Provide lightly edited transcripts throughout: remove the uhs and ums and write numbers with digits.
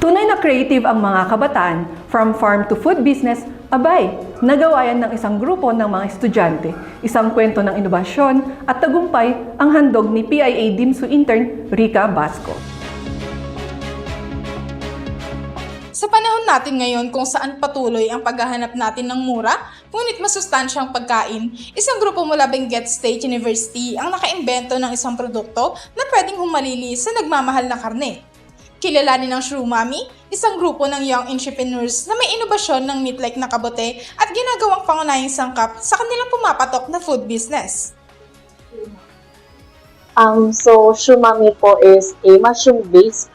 Tunay na creative ang mga kabataan, from farm to food business, abay, nagawa yan ng isang grupo ng mga estudyante. Isang kwento ng inobasyon at tagumpay ang handog ni PIA DIMSU intern Rica Basco. Sa panahon natin ngayon kung saan patuloy ang paghahanap natin ng mura, ngunit masustansyang pagkain, isang grupo mula Benguet State University ang nakaimbento ng isang produkto na pwedeng humalili sa nagmamahal na karne. Kilalanin ng Shrew Mommy, isang grupo ng young entrepreneurs na may inobasyon ng meat-like na kabote at ginagawang pangunahing sangkap sa kanilang pumapatok na food business. So Shrew Mommy po is a mushroom-based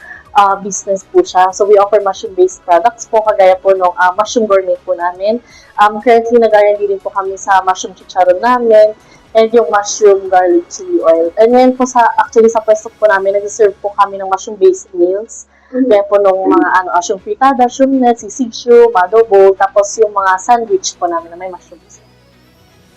business po siya. So we offer mushroom-based products po, kagaya po ng mushroom gourmet po namin. Currently, nag-R&D din po kami sa mushroom chicharon namin and yung mushroom garlic chili oil. And then po actually sa pwesto po namin, nag-serve po kami ng mushroom-based meals. Kaya po nung mga mushroom fritada, shroom net, sisig shroom, adobo, tapos yung mga sandwich po namin na may mushrooms.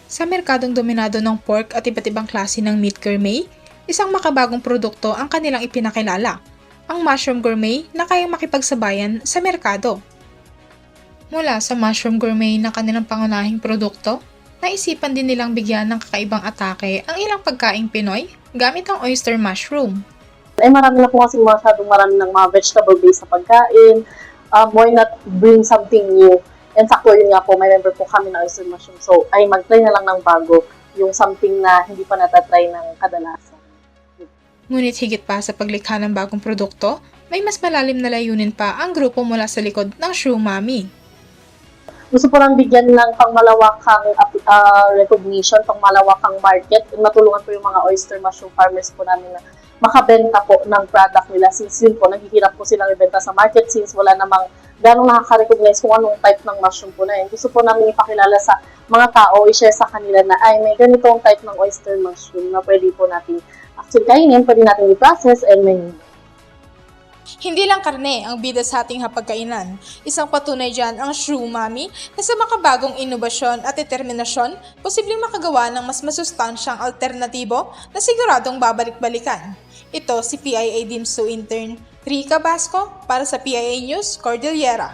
Sa merkadong dominado ng pork at iba't ibang klase ng meat gourmet, isang makabagong produkto ang kanilang ipinakilala, ang mushroom gourmet na kayang makipagsabayan sa merkado. Mula sa mushroom gourmet na kanilang pangunahing produkto, naisipan din nilang bigyan ng kakaibang atake ang ilang pagkaing Pinoy gamit ang oyster mushroom. Marami na po kasi marami ng mga vegetable-based na pagkain. Why not bring something new? And sakto yun nga po, may member po kami na oyster mushroom. So, ay mag-try na lang ng bago, yung something na hindi pa natatry ng kadalasan. Ngunit higit pa sa paglikha ng bagong produkto, may mas malalim na layunin pa ang grupo mula sa likod ng Shrew Mommy. Gusto po lang bigyan ng pangmalawakang recognition, pangmalawakang market, and matulungan po yung mga oyster mushroom farmers po namin na makabenta po ng product nila, since yun po, naghihirap po silang ibenta sa market since wala namang ganong nakaka-recognize kung anong type ng mushroom po na yun. Gusto po namin ipakilala sa mga tao, i-share sa kanila na ay may ganitong type ng oyster mushroom na pwede po natin actually kainin, pwede natin i-process and may. Hindi lang karne ang bida sa ating hapagkainan. Isang patunay dyan ang Shrew Mommy na sa makabagong inobasyon at determinasyon, posibleng makagawa ng mas masustansyang alternatibo na siguradong babalik-balikan. Ito si PIA DIMSU intern Rica Basco para sa PIA News Cordillera.